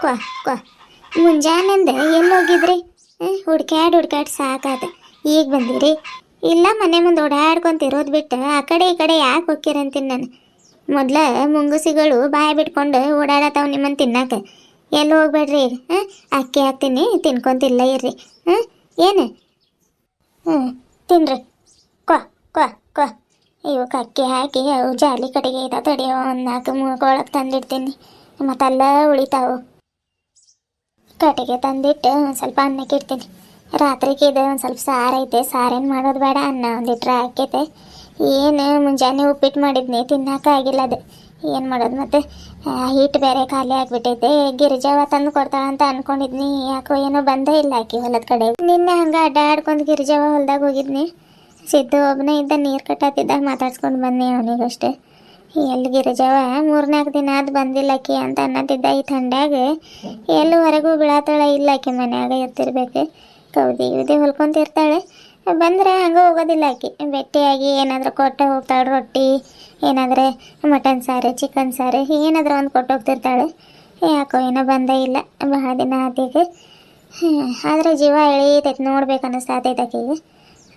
ಕ್ವಾ ಕ್ವಾ ಮುಂಜಾನೆಂದ ಎಲ್ಲಿ ಹೋಗಿದ್ರಿ? ಹುಡ್ಕ್ಯಾಡ್ ಸಾಕಾದ. ಈಗ ಬಂದಿರಿ? ಇಲ್ಲ ಮನೆ ಮುಂದೆ ಓಡಾಡ್ಕೊಂತಿರೋದು ಬಿಟ್ಟು ಆ ಕಡೆ ಈ ಕಡೆ ಯಾಕೆ ಹೋಗ್ಕಿರಂತೀನಿ ನಾನು. ಮೊದ್ಲ ಮುಂಗುಸಿಗಳು ಬಾಯಿ ಬಿಟ್ಕೊಂಡು ಓಡಾಡತಾವ ನಿಮ್ಮನ್ನು ತಿನ್ನಾಕ. ಎಲ್ಲಿ ಹೋಗ್ಬೇಡ್ರಿ ಈಗ. ಅಕ್ಕಿ ಹಾಕ್ತೀನಿ ತಿನ್ಕೊಂತಿಲ್ಲ ಇರ್ರಿ. ಏನು ತಿನ್ರಿ. ಕ್ವಾ ಕ್ವಾ ಕ್ವಾ ಇವಕ್ಕೆ ಅಕ್ಕಿ ಹಾಕಿ ಅವು ಜಾಲಿ ಕಡೆಗೆ ಇದ ತಡಿಯೋ ಒಂದು 4 ಒಳಗೆ ತಂದಿಡ್ತೀನಿ. ಮತ್ತೆಲ್ಲ ಉಳಿತಾವು. ಕಟ್ಟಿಗೆ ತಂದಿಟ್ಟು ಒಂದು ಸ್ವಲ್ಪ ಅನ್ನಕ್ಕೆ ಇಡ್ತೀನಿ. ರಾತ್ರಿಗೆ ಇದು ಒಂದು ಸ್ವಲ್ಪ ಸಾರು ಐತೆ. ಸಾರೇನು ಮಾಡೋದು ಬೇಡ, ಅನ್ನ ಒಂದಿಟ್ರೆ ಹಾಕೈತೆ. ಏನು ಮುಂಜಾನೆ ಉಪ್ಪಿಟ್ಟು ಮಾಡಿದ್ನಿ, ತಿನ್ನೋಕೆ ಆಗಿಲ್ಲ ಅದು. ಏನು ಮಾಡೋದು ಮತ್ತೆ. ಹಿಟ್ಟು ಬೇರೆ ಖಾಲಿ ಆಗಿಬಿಟ್ಟೈತೆ. ಗಿರಿಜಾವ ತಂದು ಕೊಡ್ತಾಳಂತ ಅಂದ್ಕೊಂಡಿದ್ನಿ. ಯಾಕೋ ಏನೋ ಬಂದೇ ಇಲ್ಲ ಆಕಿ ಹೊಲದ ಕಡೆ. ನಿನ್ನೆ ಹಂಗೆ ಅಡ್ಡಾಡ್ಕೊಂಡು ಗಿರಿಜಾವ ಹೊಲ್ದಾಗ ಹೋಗಿದ್ನಿ. ಸಿದ್ದು ಒಬ್ಬನೇ ಇದ್ದ, ನೀರು ಕಟ್ಟತ್ತಿದ್ದಾಗ ಮಾತಾಡ್ಸ್ಕೊಂಡು ಬಂದೆ ಅವನಿಗಷ್ಟೇ. ಎಲ್ಲಿ ಗಿರಿಜಾವ 3-4 ದಿನ ಅದು ಬಂದಿಲ್ಲ ಆಕಿ ಅಂತ ಅನ್ನತ್ತಿದ್ದ. ಈ ಥಂಡ್ಯಾಗ ಎಲ್ಲೂ ಹೊರಗೂ ಬೀಳತ್ತಾಳ ಇಲ್ಲ, ಆಕಿ ಮನ್ಯಾಗ ಇರ್ತಿರ್ಬೇಕು. ಕೌದಿ ಹೊಲ್ಕೊಂತಿರ್ತಾಳೆ. ಬಂದ್ರೆ ಹಂಗೆ ಹೋಗೋದಿಲ್ಲ ಆಕಿ. ಭೇಟಿಯಾಗಿ ಏನಾದರೂ ಕೊಟ್ಟು ಹೋಗ್ತಾಳೆ. ರೊಟ್ಟಿ ಏನಾದರೆ ಮಟನ್ ಸಾರು, ಚಿಕನ್ ಸಾರು ಏನಾದರೂ ಒಂದು ಕೊಟ್ಟು ಹೋಗ್ತಿರ್ತಾಳೆ. ಯಾಕೋ ಏನೋ ಬಂದೇ ಇಲ್ಲ ಬಹಳ ದಿನ ಆತಿಗೆ. ಆದರೆ ಜೀವ ಎಳೀತೈತೆ, ನೋಡ್ಬೇಕು ಅನ್ನಿಸ್ತೈತೆ ಆಕಿಗೆ.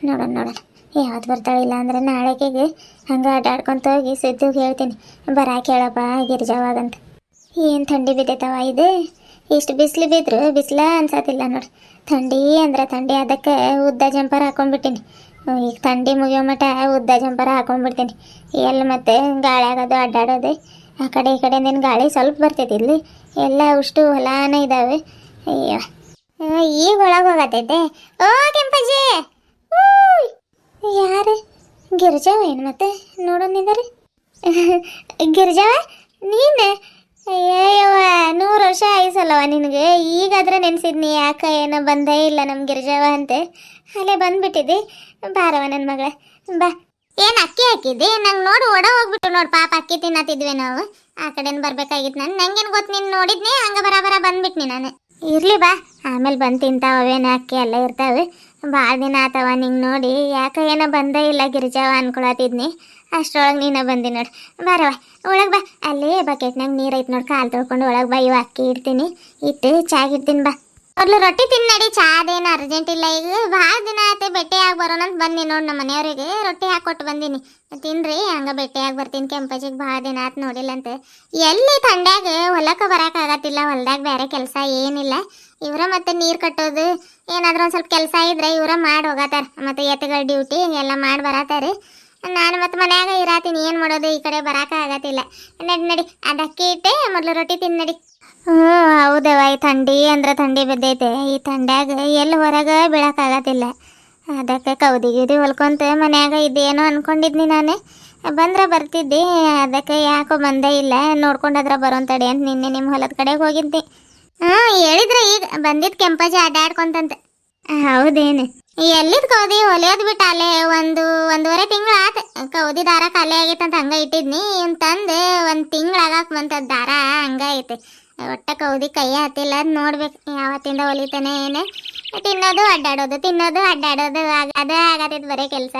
ನೋಡೋಣ ಯಾವ್ದು ಬರ್ತಾಳಿಲ್ಲ ಅಂದರೆ ನಾಳೆಗೆ ಹಂಗೆ ಅಡ್ಡಾಡ್ಕೊತ ಹೋಗಿ ಸಿದ್ದುಗೆ ಹೇಳ್ತೀನಿ, ಬರಾಕೆ ಹೇಳಪ್ಪ ಗಿರಿಜಾವಾಗಂತ. ಏನು ಥಂಡಿ ಬಿದ್ದೈತವ ಇದು. ಇಷ್ಟು ಬಿಸಿಲು ಬಿದ್ದರೂ ಬಿಸಿಲ ಅನ್ಸತ್ತಿಲ್ಲ ನೋಡಿ. ಥಂಡಿ ಅಂದ್ರೆ ಥಂಡಿ, ಅದಕ್ಕೆ ಉದ್ದ ಜಂಪರ್ ಹಾಕೊಂಡ್ಬಿಟ್ಟಿನಿ. ಈಗ ಥಂಡಿ ಮುಗಿಯೋ ಮಟ್ಟ ಉದ್ದ ಜಂಪರ್ ಹಾಕೊಂಡ್ಬಿಡ್ತೀನಿ. ಎಲ್ಲಿ ಮತ್ತೆ ಗಾಳಿ ಆಗೋದು ಅಡ್ಡಾಡೋದು. ಆ ಕಡೆ ಈ ಕಡೆ ನಿನ್ನ ಗಾಳಿ ಸ್ವಲ್ಪ ಬರ್ತೈತಿ. ಇಲ್ಲಿ ಎಲ್ಲ ಅಷ್ಟು ಹೊಲಾನೇ ಇದ್ದಾವೆ. ಅಯ್ಯೋ ಈಗ ಒಳಗೆ ಹೋಗತ್ತೈತೆ. ಓ ಕೆಂಪಜ್ಜಿ, ಯಾರು? ಗಿರಿಜಾವ ಏನು ಮತ್ತೆ ನೋಡೋನಿದ್ದಾರೆ? ಗಿರಿಜಾವ ನೀನು? ಅಯ್ಯವ್ವ 100 ವರ್ಷ ಆಯ್ಸಲ್ಲವ ನಿನಗೆ. ಈಗಾದ್ರೆ ನೆನೆಸಿದ್ನಿ, ಯಾಕೆ ಏನೋ ಬಂದೇ ಇಲ್ಲ ನಮ್ಮ ಗಿರಿಜಾವ ಅಂತೆ. ಅಲ್ಲೇ ಬಂದ್ಬಿಟ್ಟಿದ್ದಿ. ಬಾರವ ನನ್ನ ಮಗಳ ಬಾ. ಏನು ಅಕ್ಕಿ ಹಾಕಿದ್ದಿ? ನಂಗೆ ನೋಡಿ ಓಡ ಹೋಗ್ಬಿಟ್ಟು ನೋಡಿ. ಪಾಪ ಅಕ್ಕಿ ತಿನ್ನತ್ತಿದ್ವಿ ನಾವು. ಆ ಕಡೆನ ಬರ್ಬೇಕಾಗಿತ್ತು. ನಂಗೇನು ಗೊತ್ತು, ನೀನು ನೋಡಿದ್ನಿ ಹಂಗೆ ಬರ ಬಂದ್ಬಿಟ್ನಿ ನಾನು. ಇರಲಿ ಬಾ, ಆಮೇಲೆ ಬಂದು ತಿಂತಾವೇನು, ಅಕ್ಕಿ ಎಲ್ಲ ಇರ್ತಾವೆ. ಭಾಳ ದಿನ ಆತವ ನಿಂಗೆ ನೋಡಿ. ಯಾಕೆ ಏನೋ ಬಂದೇ ಇಲ್ಲ ಗಿರಿಜಾವ ಅನ್ಕೊಳತಿದ್ನಿ. ಅಷ್ಟರೊಳಗೆ ನೀನು ಬಂದಿ ನೋಡಿ. ಬರವ ಒಳಗೆ ಬಾ. ಅಲ್ಲಿ ಬಕೆಟ್ನಾಗ ನೀರು ಐತೆ ನೋಡಿ, ಕಾಲು ತೊಳ್ಕೊಂಡು ಒಳಗೆ ಬಾ. ಇವು ಅಕ್ಕಿ ಇಡ್ತೀನಿ, ಇಟ್ಟು ಚಾಗಿಡ್ತೀನಿ ಬಾ. ಮೊದಲು ರೊಟ್ಟಿ ತಿನ್ನು ನಡಿ. ಚಾದೇನು ಅರ್ಜೆಂಟ್ ಇಲ್ಲ. ಈಗ ಭಾಳ ದಿನ ಆಯ್ತು ಭೇಟಿಯಾಗಿ ಬರೋಣ ಅಂತ ಬಂದಿ ನೋಡಿ. ನಮ್ಮ ಮನೆಯವ್ರಿಗೆ ರೊಟ್ಟಿ ಹಾಕೊಟ್ಟು ಬಂದೀನಿ, ತಿನ್ರಿ. ಹಂಗೆ ಭೇಟಿಯಾಗಿ ಬರ್ತೀನಿ. ಕೆಂಪಜಿಗೆ ಭಾಳ ದಿನ ಆಯ್ತು ನೋಡಿಲ್ಲಂತೆ. ಎಲ್ಲಿ ಥಂಡ್ಯಾಗ ಹೊಲಕ್ಕೆ ಬರೋಕ್ಕಾಗತ್ತಿಲ್ಲ. ಹೊಲ್ದಾಗ ಬೇರೆ ಕೆಲಸ ಏನಿಲ್ಲ. ಇವರ ಮತ್ತೆ ನೀರು ಕಟ್ಟೋದು ಏನಾದರೂ ಒಂದು ಸ್ವಲ್ಪ ಕೆಲಸ ಇದ್ರೆ ಇವರ ಮಾಡಿ ಹೋಗತ್ತಾರೆ. ಮತ್ತು ಎತ್ತುಗಳ ಡ್ಯೂಟಿ ಎಲ್ಲ ಮಾಡಿ ಬರತ್ತಾರೆ. ನಾನು ಮತ್ತು ಮನ್ಯಾಗ ಇರಾತೀನಿ. ಏನು ಮಾಡೋದು, ಈ ಕಡೆ ಬರೋಕ್ಕಾಗತ್ತಿಲ್ಲ. ನಡಿ ಅದಕ್ಕೆ ಇಟ್ಟೆ ಮೊದಲು ರೊಟ್ಟಿ ತಿನ್ನು ನಡಿ. ಹೌದವ, ಈ ಥಂಡಿ ಅಂದ್ರೆ ಥಂಡಿ ಬಿದ್ದೈತೆ. ಈ ಥಂಡ್ಯಾಗ ಎಲ್ಲಿ ಹೊರಗೆ ಬೀಳೋಕ್ಕಾಗತ್ತಿಲ್ಲ. ಅದಕ್ಕೆ ಕೌದಿ ಹೊಲ್ಕೊಂತ ಮನ್ಯಾಗ ಇದ್ದೇನೋ ಅಂದ್ಕೊಂಡಿದ್ನಿ ನಾನು. ಬಂದ್ರೆ ಬರ್ತಿದ್ದೆ, ಅದಕ್ಕೆ ಯಾಕೋ ಬಂದೇ ಇಲ್ಲ. ನೋಡ್ಕೊಂಡಾದ್ರೆ ಬರೋಂತಡಿ ಅಂತ ನಿನ್ನೆ ನಿಮ್ಮ ಹೊಲದ ಕಡೆಗೆ ಹೋಗಿದ್ದೆ. ಹೇಳಿದ್ರೆ ಈಗ ಬಂದಿದ್ದು ಕೆಂಪಜಿ ಅಡ್ಡಾಡ್ಕೊಂತಂತ. ಹೌದೇನು? ಎಲ್ಲಿದ್ದು ಕೌದಿ ಹೊಲಿಯೋದು ಬಿಟ್ಟು ಅಲ್ಲೇ 1-1.5 ತಿಂಗಳು ಆತ. ಕೌದಿ ದಾರ ಖಾಲಿ ಆಗೈತಂತ ಹಂಗೆ ಇಟ್ಟಿದ್ನಿ. ಇವ್ನು ತಂದು 1 ತಿಂಗಳು ಆಗಾಕ ಬಂತದ ದಾರ. ಹಂಗೆ ಐತೆ ಒಟ್ಟ ಕೌದಿ ಕೈ ಹತ್ತಿಲ್ಲ. ಅದು ನೋಡ್ಬೇಕು ಯಾವತ್ತಿಂದ ಹೊಲಿತಾನೆ ಏನು. ತಿನ್ನೋದು ಅಡ್ಡಾಡೋದು, ತಿನ್ನೋದು ಅಡ್ಡಾಡೋದು ಅದೇ ಆಗತ್ತೈತೆ ಬರೀ ಕೆಲಸ.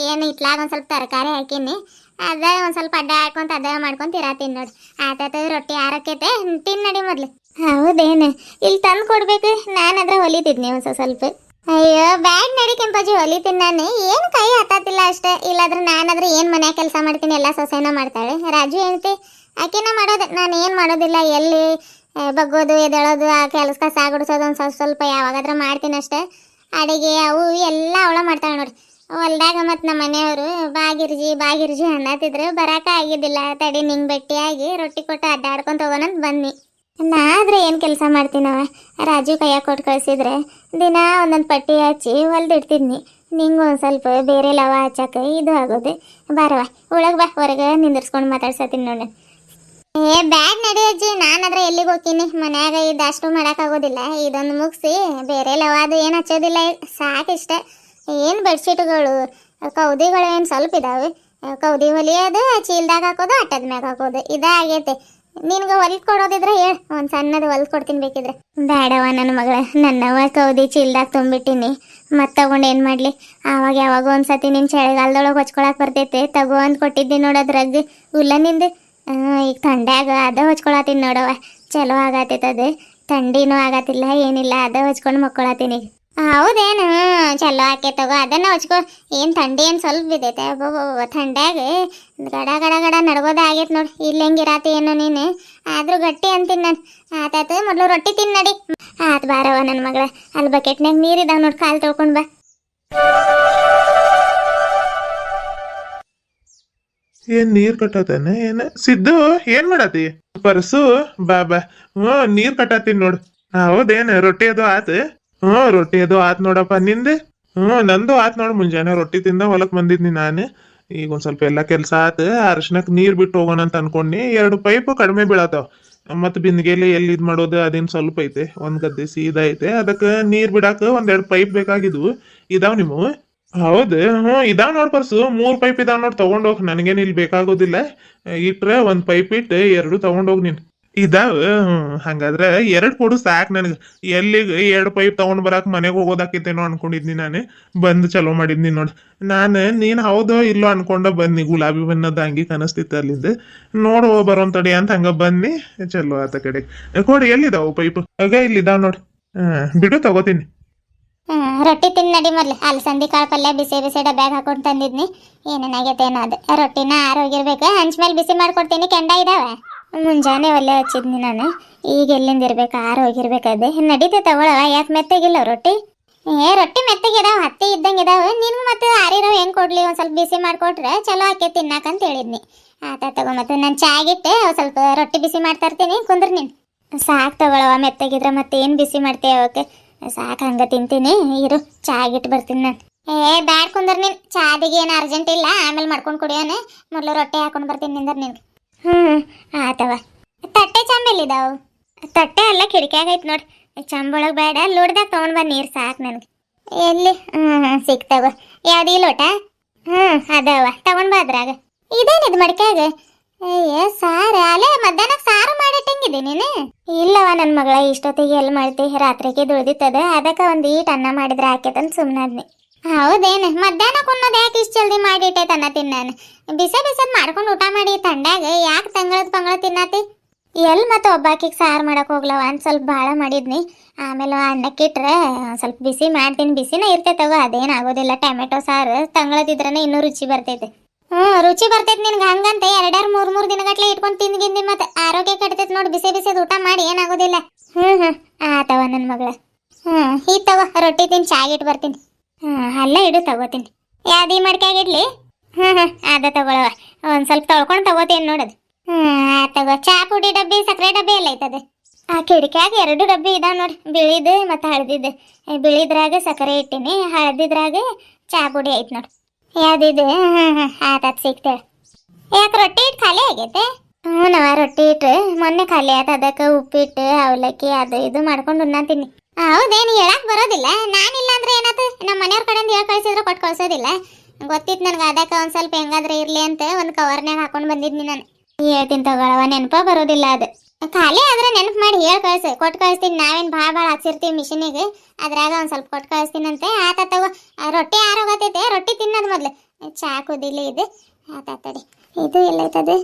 ಏನು ಇತ್ಲಾಗ ಒಂದು ಸ್ವಲ್ಪ ತರಕಾರಿ ಹಾಕೀನಿ, ಅದೇ ಒಂದು ಸ್ವಲ್ಪ ಅಡ್ಡಾಡ್ಕೊಂತ ಅದೇ ಮಾಡ್ಕೊಂತ ಇರತ್ತೀನಿ ನೋಡಿ. ಆತೈತೆ ರೊಟ್ಟಿ ಆರಕ್ಕೈತೆ, ತಿನ್ನಡಿ ಮೊದಲು. ಹೌದೇನು? ಇಲ್ಲಿ ತಂದು ಕೊಡ್ಬೇಕು. ನಾನಾದ್ರೆ ಹೊಲಿತಿದ್ನಿ ಒಂದು ಸ್ವಲ್ಪ. ಅಯ್ಯೋ ಬ್ಯಾಡ್ ನಡಿ ಕೆಂಪಜ್ಜಿ, ಹೊಲಿತೀನಿ ನಾನು. ಏನು ಕೈ ಹತ್ತತ್ತಿಲ್ಲ ಅಷ್ಟೇ. ಇಲ್ಲಾದ್ರೆ ನಾನಾದ್ರೆ ಏನು ಮನ್ಯಾಗ ಕೆಲಸ ಮಾಡ್ತೀನಿ, ಎಲ್ಲ ಸೊಸೆನ ಮಾಡ್ತಾಳೆ. ರಾಜು ಹೇಳ್ತಿ ಆಕೆನ ಮಾಡೋದು, ನಾನು ಏನು ಮಾಡೋದಿಲ್ಲ. ಎಲ್ಲಿ ಬಗ್ಗೋದು ಎದಳೋದು, ಆ ಕೆಲಸ ಕಸ ಗುಡಿಸೋದು ಒಂದು ಸ್ವಲ್ಪ ಯಾವಾಗಾದ್ರೂ ಮಾಡ್ತೀನಿ ಅಷ್ಟೇ. ಅಡುಗೆ ಅವು ಎಲ್ಲ ಅವಳ ಮಾಡ್ತಾಳೆ ನೋಡಿ ಹೊಲ್ದಾಗ. ಮತ್ತು ನಮ್ಮ ಮನೆಯವರು ಬಾಗಿರ್ಜಿ ಅನ್ನತ್ತಿದ್ರು. ಬರೋಕೆ ಆಗಿದ್ದಿಲ್ಲ. ತಡಿ ನಿಂಗೆ ಭೇಟಿಯಾಗಿ ರೊಟ್ಟಿ ಕೊಟ್ಟು ಅಡ್ಡಾಡ್ಕೊಂತ ಹೋಗೋಣಂತ ಬನ್ನಿ. ನಾದ್ರೆ ಏನು ಕೆಲಸ ಮಾಡ್ತೀನವ. ರಾಜು ಕೈಯಾಗ ಕೊಟ್ಟು ಕಳಿಸಿದ್ರೆ ದಿನ ಒಂದೊಂದು ಪಟ್ಟಿ ಹಚ್ಚಿ ಹೊಲ್ದಿಡ್ತಿದ್ನಿ. ನಿಂಗೆ ಒಂದು ಸ್ವಲ್ಪ ಬೇರೆ ಲವ ಹಚ್ಚಕ್ಕೆ ಇದು ಆಗೋದು. ಬಾರವ ಒಳಗೆ ಬಾ, ಹೊರಗೆ ನಿಂದಿರ್ಸ್ಕೊಂಡು ಮಾತಾಡ್ಸತ್ತೀನಿ ನೋಡಿ. ಬ್ಯಾಡ್ ನಡಿ ಅಜ್ಜಿ, ನಾನಾದ್ರೆ ಎಲ್ಲಿಗೆ ಹೋಗ್ತೀನಿ. ಮನ್ಯಾಗ ಇದು ಅಷ್ಟು ಮಾಡೋಕ್ಕಾಗೋದಿಲ್ಲ. ಇದೊಂದು ಮುಗಿಸಿ ಬೇರೆ ಲವ ಅದು ಏನು ಹಚ್ಚೋದಿಲ್ಲ, ಸಾಕಿಷ್ಟ. ಏನು ಬೆಡ್ಶೀಟ್ಗಳು ಕೌದಿಗಳು ಏನು ಸ್ವಲ್ಪ ಇದಾವೆ. ಕೌದಿ ಹೊಲಿಯೋದು, ಚೀಲ್ದಾಗ ಹಾಕೋದು, ಅಟ್ಟದ ಮ್ಯಾಗ ಹಾಕೋದು, ಇದಾಗೈತೆ. ನಿನ್ಗೆ ಹೊಲ್ದು ಕೊಡೋದಿದ್ರೆ ಹೇಳು, ಒಂದು ಸಣ್ಣದು ಹೊಲ್ದು ಕೊಡ್ತೀನಿ ಬೇಕಿದ್ರೆ. ಬೇಡವ ನನ್ನ ಮಗಳ, ನನ್ನವ ಕೌದಿ ಚೀಲ್ದಾಗ ತುಂಬಿಟ್ಟಿನಿ. ಮತ್ತೆ ತಗೊಂಡು ಏನು ಮಾಡಲಿ. ಆವಾಗ ಯಾವಾಗ ಒಂದು ಸತಿ ನಿನ್ನ ಚಳಿಗಾಲದೊಳಗೆ ಹೊಚ್ಕೊಳಕ್ಕೆ ಬರ್ತೈತೆ, ತಗೋ ಅಂತ ಕೊಟ್ಟಿದ್ದೀನಿ ನೋಡೋದ್ರಾಗ ಉಲ್ಲನಿಂದು. ಈಗ ಥಂಡ್ಯಾಗ ಅದ ಹೊಚ್ಕೊಳತ್ತೀನಿ ನೋಡವ. ಚಲೋ ಆಗತ್ತದ, ಥಂಡಿನೂ ಆಗತ್ತಿಲ್ಲ ಏನಿಲ್ಲ, ಅದ ಹಚ್ಕೊಂಡು ಮಕ್ಕೊಳತೀನಿ. ಹೌದೇನು? ಚಲೋ ಆಕೇತಗೋ, ಅದನ್ನ ಹಚ್ಕೊ. ಏನು ಥಂಡಿ ಏನು ಸ್ವಲ್ಪ ಬಿದ್ದೈತೆ? ಒಬ್ಬೊಬ್ಬ ಥಂಡ್ಯಾಗ ಗಡ ಗಡ ಗಡ ನಡ್ಗೋದ ಆಗೈತೆ ನೋಡಿ. ಇಲ್ಲಿ ಹೆಂಗಿರಾತಿ ಏನು ನೀನು? ಆದ್ರೂ ಗಟ್ಟಿ ಅಂತೀನಿ ನಾನು. ಆತಾತ, ಮೊದಲು ರೊಟ್ಟಿ ತಿನ್ ನಡಿ. ಆತ್ ಬಾರವ ನನ್ನ ಮಗಳ, ಅಲ್ಲಿ ಬಕೆಟ್ನಾಗ ನೀರಿದಾವ ನೋಡಿ, ಕಾಲು ತೊಳ್ಕೊಂಡು ಬಾ. ಏನ್ ನೀರ್ ಕಟ್ಟತಾನೆ ಏನ? ಸಿದ್ದು ಏನ್ ಮಾಡತಿ? ಪರ್ಸು ಬಾ ಬಾ. ನೀರ್ ಕಟ್ಟತೀನಿ ನೋಡು. ಹೌದೇನ? ರೊಟ್ಟಿ ಅದು ಆತ? ರೊಟ್ಟಿ ಅದು ಆತ್ ನೋಡಪ್ಪ. ನಿಂದೆ? ನಂದು ಆತ್ ನೋಡು. ಮುಂಜಾನೆ ರೊಟ್ಟಿ ತಿಂದ ಹೊಲಕ್ ಬಂದಿದ್ನಿ ನಾನು. ಈಗ ಒಂದ್ ಸ್ವಲ್ಪ ಎಲ್ಲಾ ಕೆಲ್ಸ ಆತ. ಅರ್ಶನಕ್ ನೀರ್ ಬಿಟ್ಟು ಹೋಗೋಣ ಅಂತ ಅನ್ಕೊಂಡಿ. 2 ಪೈಪ್ ಕಡಿಮೆ ಬೀಳತಾವ. ಮತ್ ಬಿಂದಿಗೆಲಿ ಎಲ್ಲಿ ಇದ್ ಮಾಡೋದು ಅದೇನ್ ಸ್ವಲ್ಪ ಐತೆ. ಒಂದ್ ಗದ್ದೆ ಸೀದಾ ಐತೆ, ಅದಕ್ಕ ನೀರ್ ಬಿಡಾಕ 1-2 ಪೈಪ್ ಬೇಕಾಗಿದ್ವು. ಇದಾವ್ ನಿಮ್ಮು? ಹೌದು. ಇದಾವ್ ನೋಡ್ ಪರ್ಸು. 3 ಪೈಪ್ ಇದಾವ್ ನೋಡ್, ತಗೊಂಡೋಗ್. ನನಗೇನ್ ಇಲ್ಲಿ ಬೇಕಾಗೋದಿಲ್ಲ. ಇಟ್ರೆ 1 ಪೈಪ್ ಇಟ್ಟು 2 ತಗೊಂಡೋಗ್ ನೀನ್. ಇದಾವ? ಹಂಗಾದ್ರ 2 ಕೊಡು ಸಾಕ್ ನನಗ. ಎಲ್ಲಿಗೆ 2 ಪೈಪ್ ತಗೊಂಡ್ ಬರಾಕ್ ಮನೆಗೆ ಹೋಗೋದಾಕೈತೇನೋ ಅನ್ಕೊಂಡಿದ್ನಿ ನಾನು. ಬಂದ್ ಚಲೋ ಮಾಡಿದ್ನಿ ನೋಡ್. ನೀನ್ ಹೌದೋ ಇಲ್ಲೋ ಅನ್ಕೊಂಡ ಬನ್ನಿ. ಗುಲಾಬಿ ಬಣ್ಣದ ಅಂಗಿ ಕಾಣಿಸ್ತಿತ್ತು ಅಲ್ಲಿಂದ. ನೋಡು ಬರೋನ್ ತಡಿ ಅಂತ ಹಂಗ ಬನ್ನಿ. ಚಲೋ ಆತ ಕಡೆ. ಕೊಡಿ, ಎಲ್ಲಿದಾವು ಪೈಪ್? ಆಗ ಇಲ್ಲಿದಾವ್ ನೋಡ್. ಬಿಡು, ತಗೋತೀನಿ. ರೊಟ್ಟಿ ತಿನ್ ನಡಿ ಮೊದ್ಲು. ಅಲಸಂದಿ ಕಾಳು ಪಲ್ಯ ಬಿಸಿ ಬಿಸಿ ಡಬ್ಯಾಗ ಹಾಕೊಂಡು ತಂದಿದ್ನಿ. ಏನೇನಾಗೈತೆ ಏನೋ ಅದು. ರೊಟ್ಟಿನ ಆರೋಗಿರ್ಬೇಕು. ಹಂಚ ಮೇಲೆ ಬಿಸಿ ಮಾಡ್ಕೊಡ್ತೀನಿ. ಕೆಂಡ ಇದಾವ? ಮುಂಜಾನೆ ಒಲೆ ಹಚ್ಚಿದ್ನಿ ನಾನು. ಈಗ ಎಲ್ಲಿಂದ ಇರ್ಬೇಕು? ಆರೋಗಿರ್ಬೇಕದೆ. ನಡೀತೆ ತಗೊಳವ. ಯಾಕೆ ಮೆತ್ತಗಿಲ್ಲ ರೊಟ್ಟಿ? ರೊಟ್ಟಿ ಮೆತ್ತಗಿದಾವ, ಹತ್ತಿ ಇದ್ದಂಗೆ ಇದಾವ. ನಿನ್ಗೆ ಮತ್ತೆ ಆರಿರೋ ಹೆಂಗೆ ಕೊಡ್ಲಿ? ಒಂದು ಸ್ವಲ್ಪ ಬಿಸಿ ಮಾಡಿಕೊಟ್ರೆ ಚಲೋ ಆಕೈತಿ ತಿನ್ನಾಕಂತ ಹೇಳಿದ್ನಿ. ಆತ ತಗೋ. ಮತ್ತೆ ನಾನು ಚಾಗಿಟ್ಟೆ ಸ್ವಲ್ಪ ರೊಟ್ಟಿ ಬಿಸಿ ಮಾಡ್ತಾ ಇರ್ತೀನಿ, ಕುಂದ್ರ ನೀನು. ಸಾಕು ತಗೊಳವ, ಮೆತ್ತಗಿದ್ರೆ ಮತ್ತೆ ಏನು ಬಿಸಿ ಮಾಡ್ತೀಯ ಅವಕ್ಕೆ? ಸಾಕು, ಹಂಗ ತಿಂತೀನಿ. ಇರು, ಚಾಗಿಟ್ಟು ಬರ್ತೀನಿ ನಾನು. ಬ್ಯಾಡ್ ಕುಂದ್ರ ನೀನು. ಚಾದಿಗೆ ಏನು ಅರ್ಜೆಂಟ್ ಇಲ್ಲ, ಆಮೇಲೆ ಮಾಡ್ಕೊಂಡು ಕುಡಿಯೋಣ. ಮೊದಲು ರೊಟ್ಟಿ ಹಾಕೊಂಡು ಬರ್ತೀನಿ ನಿಂದ್ರ ನಿನ್ಗೆ. ಆತವ. ತಟ್ಟೆ ಚಂಬೆಲ್ಲಿದಾವು? ತಟ್ಟೆ ಎಲ್ಲ ಕಿಡಿಕ್ಯಾಗ ಐತೆ ನೋಡಿ. ಚಂಬೊಳಗೆ ಬೇಡ, ಲೋಡ್ದಾಗ ತೊಗೊಂಡು ಬಾ. ನೀರು ಸಾಕು ನನಗೆ. ಎಲ್ಲಿ? ಸಿಕ್ತವ. ಯಾವ್ದು ಈ ಲೋಟ? ಅದಾವ, ತಗೊಂಡ್ ಬಾ ಅದ್ರಾಗ. ಇದೇನಿದು ಮಡಿಕ್ಯಾಗ? ಸಾರು ಅಲ್ಲೇ ಮಧ್ಯಾಹ್ನಕ್ಕೆ ಸಾರು ಮಾಡಿಟ್ಟಂಗಿದೆ ನೀನು? ಇಲ್ಲವ ನನ್ನ ಮಗಳ, ಇಷ್ಟೊತ್ತಿಗೆ ಎಲ್ಲಿ ಮಾಡ್ತಿ? ರಾತ್ರಿಗೆ ದುಳ್ದಿತ್ತದ, ಅದಕ್ಕೆ ಒಂದು ಈಟ್ ಅನ್ನ ಮಾಡಿದ್ರೆ ಆಕೇತಂತ ಸುಮ್ಮನಾದ್ನಿ. ಹೌದೇನು? ಮಧ್ಯಾಹ್ನಕ್ಕೆ ಅನ್ನೋದು ಯಾಕೆ ಇಷ್ಟು ಜಲ್ದಿ ಮಾಡಿಟ್ಟೈತೆ ಅನ್ನತೀನಿ ನಾನು. ಬಿಸದ್ ಮಾಡ್ಕೊಂಡು ಊಟ ಮಾಡಿ ತಂಡ್ಯಾಗ ಯಾಕೆ ತಂಗಳ ತಿನ್ನತಿ? ಎಲ್ಲಿ ಮತ್ತೆ ಒಬ್ಬಾಕಿಗೆ ಸಾರು ಮಾಡಕ್ಕೆ ಹೋಗ್ಲವ ಅಂತ ಸ್ವಲ್ಪ ಭಾಳ ಮಾಡಿದ್ನಿ. ಆಮೇಲೆ ಅನ್ನಕ್ಕಿಟ್ರೆ ಸ್ವಲ್ಪ ಬಿಸಿ ಮಾಡ್ತೀನಿ. ಬಿಸಿನ ಇರ್ತೈತವ, ಅದೇನು ಆಗೋದಿಲ್ಲ. ಟೊಮೆಟೊ ಸಾರು ತಂಗಳದಿದ್ರನೇ ಇನ್ನೂ ರುಚಿ ಬರ್ತೈತೆ. ರುಚಿ ಬರ್ತೈತೆ ನಿನ್ಗೆ. ಹಂಗಂತ 2-3 ದಿನಗಟ್ಲೆ ಇಟ್ಕೊಂಡು ತಿಂದ್ಗಿಂದಿ ಮತ್ತೆ ಆರೋಗ್ಯ ಕೆಡ್ತೈತೆ ನೋಡಿ. ಬಿಸಿದ್ ಊಟ ಮಾಡಿ ಏನಾಗೋದಿಲ್ಲ. ಆತವ ನನ್ನ ಮಗಳ. ಇತ್ತವ, ರೊಟ್ಟಿ ತಿಂದು ಚಾಗಿಟ್ಟು ಬರ್ತೀನಿ. ಅಲ್ಲ ಇಡು, ತಗೋತೀನಿ. ಯಾವ್ದು ಈ ಮಡ್ಕ್ಯಾಗಿಡ್ಲಿ? ಅದ ತಗೊಳವ. ಒಂದು ಸ್ವಲ್ಪ ತೊಳ್ಕೊಂಡು ತಗೋತೀನಿ ನೋಡೋದು. ತಗೋ. ಚಾ ಪುಡಿ ಡಬ್ಬಿ, ಸಕ್ಕರೆ ಡಬ್ಬಿ ಎಲ್ಲ ಐತದೆ. ಆ ಕಿಡಿಕ್ಯಾಗ 2 ಡಬ್ಬಿ ಇದಾವ ನೋಡಿ, ಬಿಳಿದು ಮತ್ತು ಹಳದಿದ್ದು. ಬಿಳಿದ್ರಾಗ ಸಕ್ಕರೆ ಇಟ್ಟಿನಿ, ಹಳದಿದ್ರಾಗ ಚಾ ಪುಡಿ ಐತೆ ನೋಡಿ. ಯಾವ್ದಿದೆ? ಆತಾತ್, ಸಿಗ್ತೇವೆ. ಯಾಕೆ ರೊಟ್ಟಿ ಇಟ್ಟು ಖಾಲಿ ಆಗೈತೆ? ರೊಟ್ಟಿ ಇಟ್ಟು ಮೊನ್ನೆ ಖಾಲಿ ಆಯ್ತು. ಅದಕ್ಕೆ ಉಪ್ಪಿಟ್ಟು ಅವಲಕ್ಕಿ ಅದು ಇದು ಮಾಡ್ಕೊಂಡು ಉಣ್ಣತೀನಿ. ಹೌದೇನು? ಹೇಳಕ್ ಬರೋದಿಲ್ಲ. ನಾನಿಲ್ಲ ಅಂದ್ರೆ ಏನಾಯ್ತು? ನಮ್ಮ ಮನೆಯವ್ರ ಕಡೆಯಿಂದ ಹೇಳಿ ಕಳ್ಸಿದ್ರೆ ಕೊಟ್ಟು ಕಳ್ಸೋದಿಲ್ಲ. ಗೊತ್ತಿತ್ತು ನನಗೆ. ಅದಕ್ಕೆ ಒಂದು ಸ್ವಲ್ಪ ಹೆಂಗಾದ್ರೆ ಇರಲಿ ಅಂತ ಒಂದು ಕವರ್ನಾಗ ಹಾಕೊಂಡು ಬಂದಿದ್ನಿ ನಾನು. ಹೇಳ್ತೀನಿ ತಗೊಳವ, ನೆನಪ ಬರೋದಿಲ್ಲ ಅದು. ಖಾಲಿ ಆದ್ರೆ ನೆನಪು ಮಾಡಿ ಹೇಳಿ ಕಳ್ಸು, ಕೊಟ್ಟು ಕಳಿಸ್ತೀನಿ. ನಾವೇನು ಭಾಳ ಹಾಕ್ಸಿರ್ತೀವಿ ಮಿಷಿನಿಗೆ, ಅದ್ರಾಗ ಒಂದು ಸ್ವಲ್ಪ ಕೊಟ್ಟು ಕಳಿಸ್ತೀನಂತೆ. ಆತ ತಗೋ. ರೊಟ್ಟಿ ಆರೋಗತೈತೆ, ರೊಟ್ಟಿ ತಿನ್ನೋದು ಮೊದಲು. ಚಾ ಕುದಿಲಿ ಇದು. ಆತಾತಡಿ. ಇದು ಎಲ್ಲೈತದೆ?